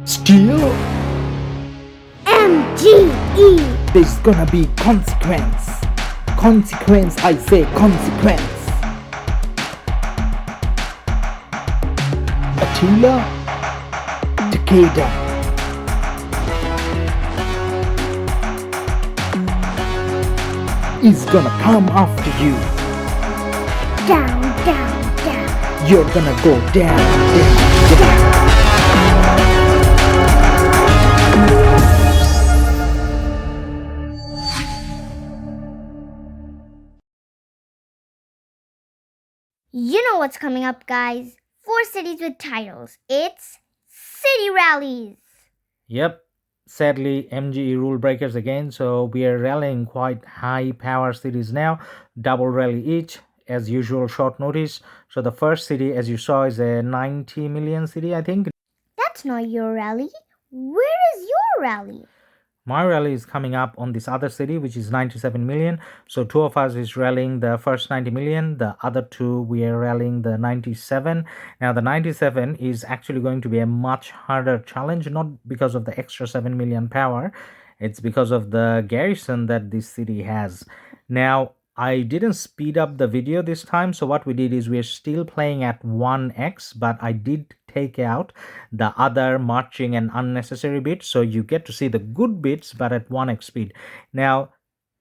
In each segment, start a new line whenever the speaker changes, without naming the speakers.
Still,
MGE!
there's gonna be consequence. Consequence, I say consequence. Attila, Takeda. Is gonna come after you.
Down, down, down.
You're gonna go down, down, down.
You know what's coming up, guys? 4 cities with titles. It's city rallies.
Yep. Sadly, MGE rule breakers again, so we are rallying quite high power cities now. Double rally each, as usual, short notice. So the first city, as you saw, is a 90 million city, I think.
That's not your rally. Where is your rally?
My rally is coming up on this other city, which is 97 million. So two of us is rallying the first 90 million. The other two, we are rallying the 97. Now, the 97 is actually going to be a much harder challenge, not because of the extra 7 million power. It's because of the garrison that this city has. Now, I didn't speed up the video this time. So what we did is we're still playing at 1x, but I did take out the other marching and unnecessary bits, so you get to see the good bits but at 1x speed. Now,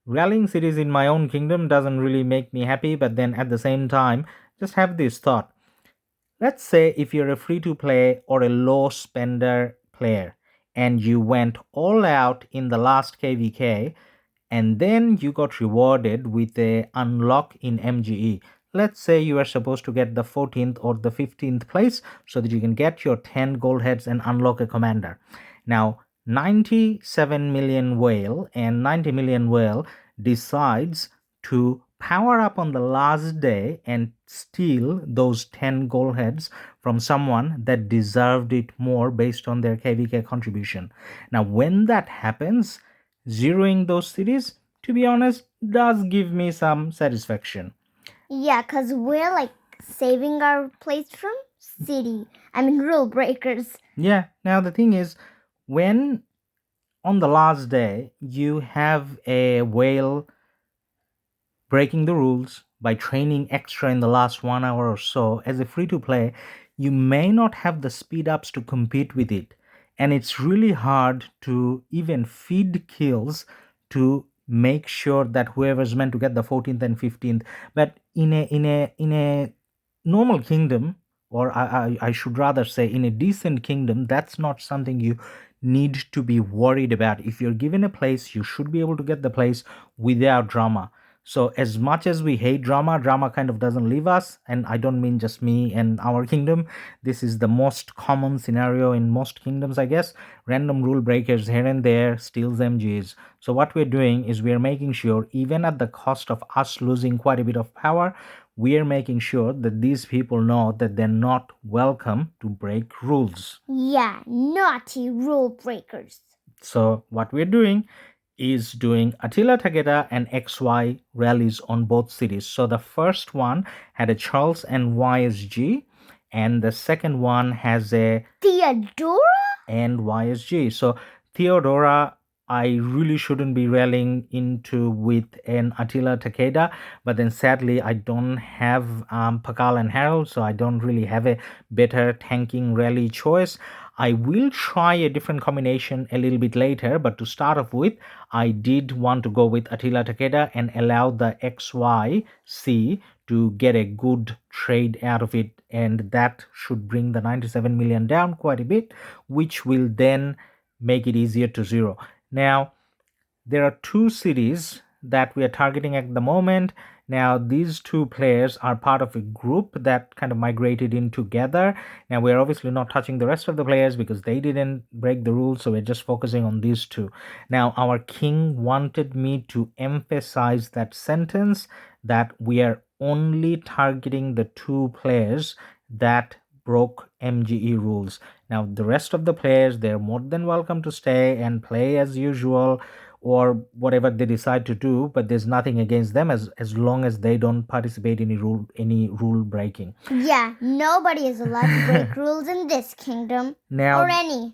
rallying cities in my own kingdom doesn't really make me happy, but then at the same time, just have this thought. Let's say if you're a free to play or a low spender player and you went all out in the last kvk and then you got rewarded with a unlock in MGE. Let's say you are supposed to get the 14th or the 15th place so that you can get your 10 gold heads and unlock a commander. Now, 97 million whale and 90 million whale decides to power up on the last day and steal those 10 gold heads from someone that deserved it more based on their kvk contribution. Now, when that happens, zeroing those cities, to be honest, does give me some satisfaction.
Yeah, because we're like saving our place from rule breakers.
Yeah, now the thing is, when on the last day you have a whale breaking the rules by training extra in the last 1 hour or so, as a free to play, you may not have the speed ups to compete with it. And it's really hard to even feed kills to make sure that whoever's meant to get the 14th and 15th. But in a normal kingdom, or I should rather say in a decent kingdom, that's not something you need to be worried about. If you're given a place, you should be able to get the place without drama. So as much as we hate drama, drama kind of doesn't leave us. And I don't mean just me and our kingdom. This is the most common scenario in most kingdoms, I guess. Random rule breakers here and there steals MGs. So what we're doing is we're making sure, even at the cost of us losing quite a bit of power, we're making sure that these people know that they're not welcome to break rules.
Yeah, naughty rule breakers.
So what we're doing is doing Attila, Takeda, and XY rallies on both cities. So the first one had a Charles and YSG, and the second one has a
Theodora
and YSG. So Theodora, I really shouldn't be rallying into with an Attila Takeda, but then sadly I don't have Pakal and Harold, so I don't really have a better tanking rally choice. I will try a different combination a little bit later, but to start off with, I did want to go with Attila Takeda and allow the XYC to get a good trade out of it, and that should bring the 97 million down quite a bit, which will then make it easier to zero. Now, there are two cities that we are targeting at the moment. Now, these two players are part of a group that kind of migrated in together. Now, we're obviously not touching the rest of the players because they didn't break the rules, so we're just focusing on these two. Now, our king wanted me to emphasize that sentence that we are only targeting the two players that broke MGE rules. Now, the rest of the players, they're more than welcome to stay and play as usual, or whatever they decide to do, but there's nothing against them as long as they don't participate in any rule breaking.
Yeah, nobody is allowed to break rules in this kingdom.
Now,
or any.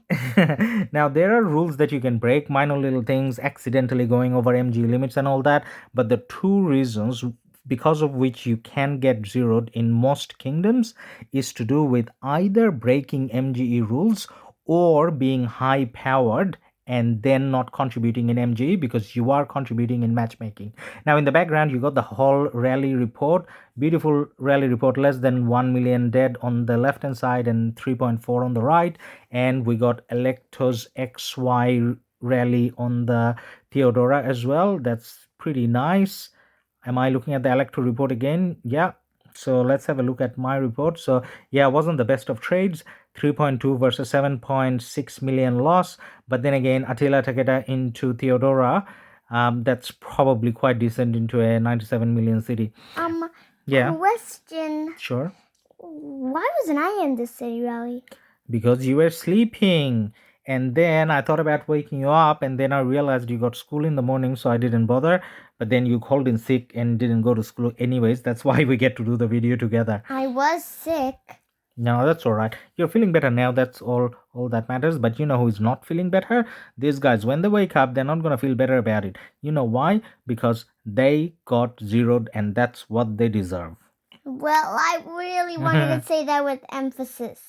now there are rules that you can break, minor little things, accidentally going over MGE limits and all that, but the two reasons because of which you can get zeroed in most kingdoms is to do with either breaking MGE rules or being high powered and then not contributing in MGE because you are contributing in matchmaking. Now in the background you got the whole rally report, beautiful rally report, less than 1 million dead on the left hand side and 3.4 on the right, and we got Electo's XY rally on the Theodora as well. That's pretty nice. Am I looking at the Electro report again? Yeah. So let's have a look at my report. So yeah, it wasn't the best of trades. 3.2 versus 7.6 million loss. But then again, Attila Takeda into Theodora, that's probably quite decent into a 97 million city. Yeah.
Question.
Sure.
Why wasn't I in this city rally?
Because you were sleeping. And then I thought about waking you up, and then I realized you got school in the morning, so I didn't bother. But then you called in sick and didn't go to school anyways. That's why we get to do the video together.
I was sick.
No, that's all right. You're feeling better now. That's all that matters. But you know who's not feeling better? These guys, when they wake up, they're not going to feel better about it. You know why? Because they got zeroed, and that's what they deserve.
Well, I really wanted to say that with emphasis.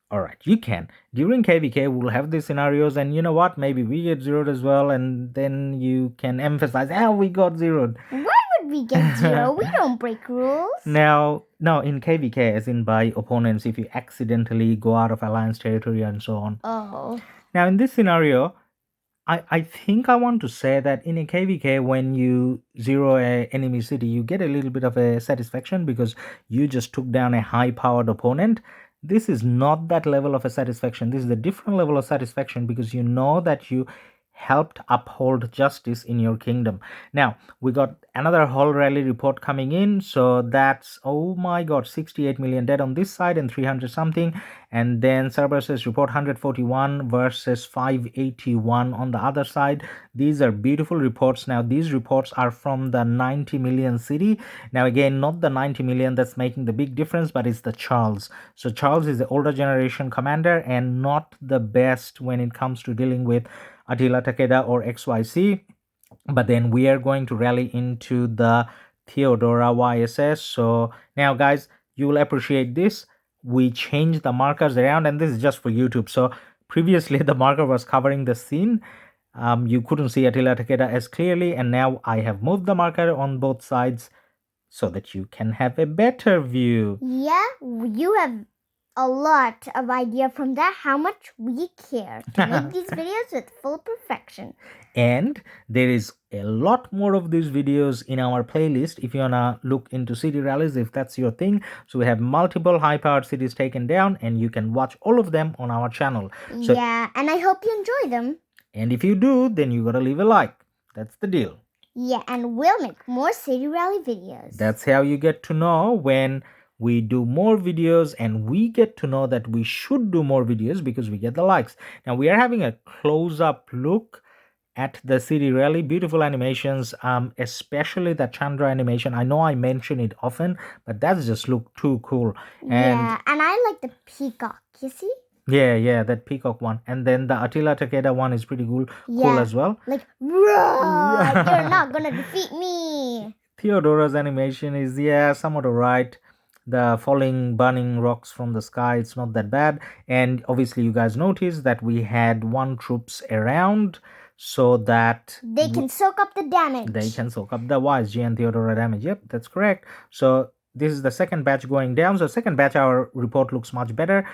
All right, you can. During KVK, we'll have these scenarios, and you know what? Maybe we get zeroed as well, and then you can emphasize, we got zeroed.
Why would we get zero? We don't break rules.
Now, no, in KVK, as in by opponents, if you accidentally go out of alliance territory and so on.
Oh.
Now, in this scenario, I think I want to say that in a KVK, when you zero a enemy city, you get a little bit of a satisfaction because you just took down a high-powered opponent. This is not that level of a satisfaction. This is a different level of satisfaction because you know that you helped uphold justice in your kingdom. Now, we got another whole rally report coming in. So that's, oh my god, 68 million dead on this side and 300 something. And then Cerberus's report 141 versus 581 on the other side. These are beautiful reports. Now, these reports are from the 90 million city. Now, again, not the 90 million that's making the big difference, but it's the Charles. So Charles is the older generation commander and not the best when it comes to dealing with Attila Takeda or XYC, but then we are going to rally into the Theodora YSS. So now guys, you will appreciate this. We changed the markers around, and this is just for YouTube. So previously the marker was covering the scene. You couldn't see Attila Takeda as clearly, and now I have moved the marker on both sides so that you can have a better view.
Yeah, you have a lot of idea from that how much we care to make these videos with full perfection.
And there is a lot more of these videos in our playlist if you wanna look into city rallies, if that's your thing. So we have multiple high-powered cities taken down, and you can watch all of them on our channel. So,
yeah, and I hope you enjoy them.
And if you do, then you gotta leave a like. That's the deal.
Yeah, and we'll make more city rally videos.
That's how you get to know when we do more videos, and we get to know that we should do more videos because we get the likes. Now we are having a close-up look at the city rally. Beautiful animations, especially the Chandra animation. I know I mention it often, but that's just look too cool.
Yeah, and I like the peacock, you see?
Yeah, that peacock one. And then the Attila Takeda one is pretty cool as well.
Like, roar, you're not gonna defeat me.
Theodora's animation is, somewhat alright. The falling, burning rocks from the sky, it's not that bad. And obviously you guys noticed that we had one troops around so that
they can soak up the damage.
They can soak up the YSG and Theodora damage. Yep, that's correct. So this is the second batch going down. So second batch, our report looks much better.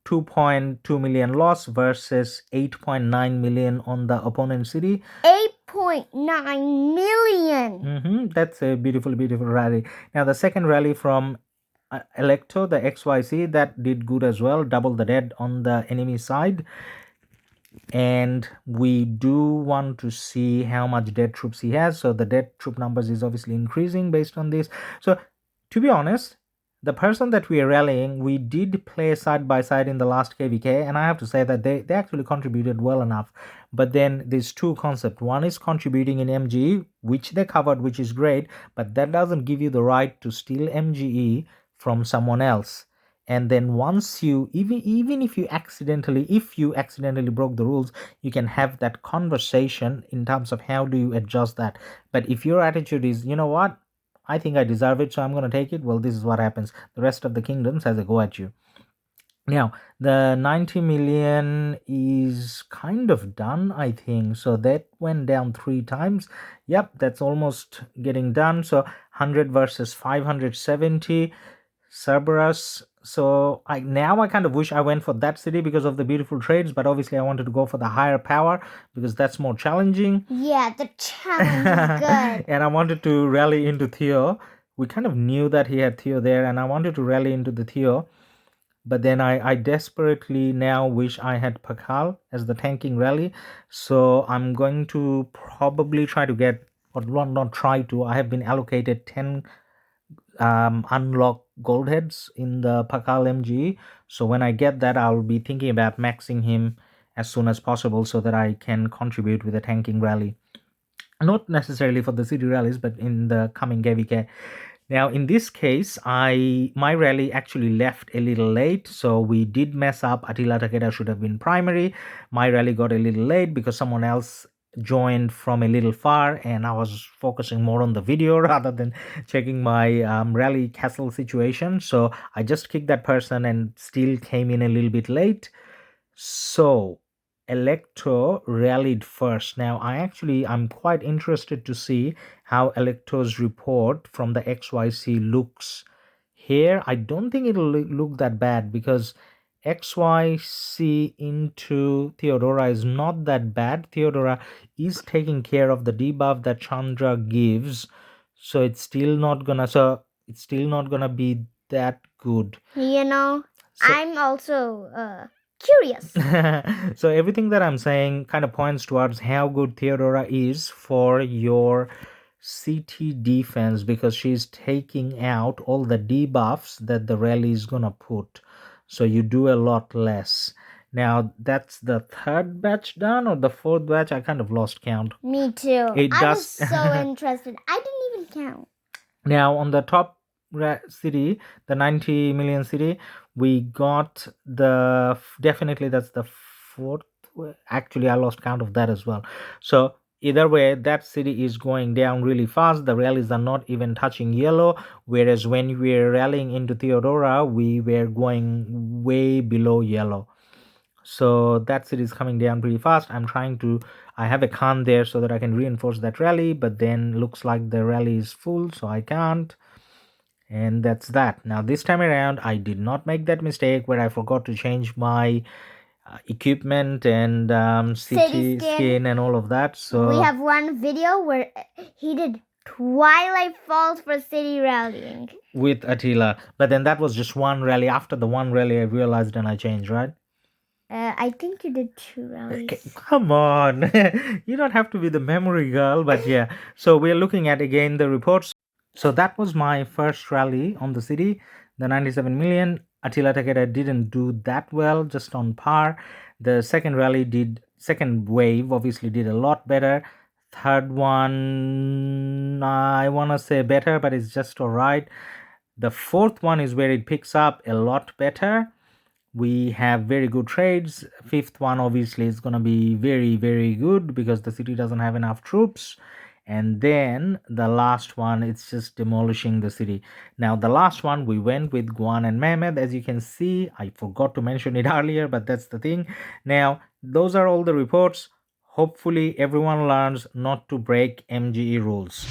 2.2 million loss versus 8.9 million on the opponent city.
8.9 million.
That's a beautiful rally. Now the second rally from Electo, the XYC, that did good as well. Double the dead on the enemy side. And we do want to see how much dead troops he has. So the dead troop numbers is obviously increasing based on this. So to be honest, the person that we are rallying, we did play side by side in the last KVK, and I have to say that they actually contributed well enough. But then there's two concepts. One is contributing in MGE, which they covered, which is great, but that doesn't give you the right to steal MGE from someone else. And then once you, even if you accidentally broke the rules, you can have that conversation in terms of how do you adjust that. But if your attitude is, you know what, I think I deserve it, so I'm going to take it, well, this is what happens. The rest of the kingdoms has a go at you. Now, the 90 million is kind of done, I think. So that went down 3 times. Yep, that's almost getting done. So 100 versus 570. Cerberus. So I kind of wish I went for that city because of the beautiful trades, but obviously I wanted to go for the higher power because that's more challenging.
Yeah, the challenge is good.
And I wanted to rally into Theo. We kind of knew that he had Theo there, and I wanted to rally into the Theo. But then I desperately now wish I had Pakal as the tanking rally. So I'm going to probably try to get, or not try to, I have been allocated 10 unlock gold heads in the Pakal MGE. So when I get that, I'll be thinking about maxing him as soon as possible so that I can contribute with a tanking rally. Not necessarily for the city rallies, but in the coming KVK. Now, in this case, my rally actually left a little late, so we did mess up. Attila Takeda should have been primary. My rally got a little late because someone else joined from a little far, and I was focusing more on the video rather than checking my rally castle situation. So I just kicked that person and still came in a little bit late. So Electo rallied first. Now I'm quite interested to see how Electo's report from the XYC looks here. I don't think it'll look that bad because XYC into Theodora is not that bad. Theodora is taking care of the debuff that Chandra gives, so it's still not gonna be that good.
You know, I'm also curious.
So everything that I'm saying kind of points towards how good Theodora is for your CT defense, because she's taking out all the debuffs that the rally is gonna put, so you do a lot less. Now that's the 3rd batch done, or the 4th batch. I kind of lost count.
Me too. I was so interested. I didn't even count.
Now on the top city, the 90 million city, we got definitely that's the 4th. Actually, I lost count of that as well. So either way, that city is going down really fast. The rallies are not even touching yellow, whereas when we were rallying into Theodora, we were going way below yellow. So that city is coming down pretty fast. I have a Khan there so that I can reinforce that rally, but then looks like the rally is full, so I can't. And that's that. Now this time around, I did not make that mistake where I forgot to change my equipment and city skin and all of that. So
we have one video where he did Twilight Falls for city rallying
with Attila, but then that was just one rally. After the one rally, I realized and I changed, right?
I think you did 2 rallies.
Okay, come on. You don't have to be the memory girl, but yeah. So we're looking at again the reports. So that was my first rally on the city, the 97 million. Attila Takeda didn't do that well, just on par. The second wave obviously did a lot better. Third one, I want to say better, but it's just all right. The 4th one is where it picks up a lot better. We have very good trades. 5th one obviously is going to be very, very good because the city doesn't have enough troops. And then the last one, it's just demolishing the city. Now the last one, we went with Guan and Mehmed. As you can see, I forgot to mention it earlier, but that's the thing. Now those are all the reports. Hopefully everyone learns not to break MGE rules.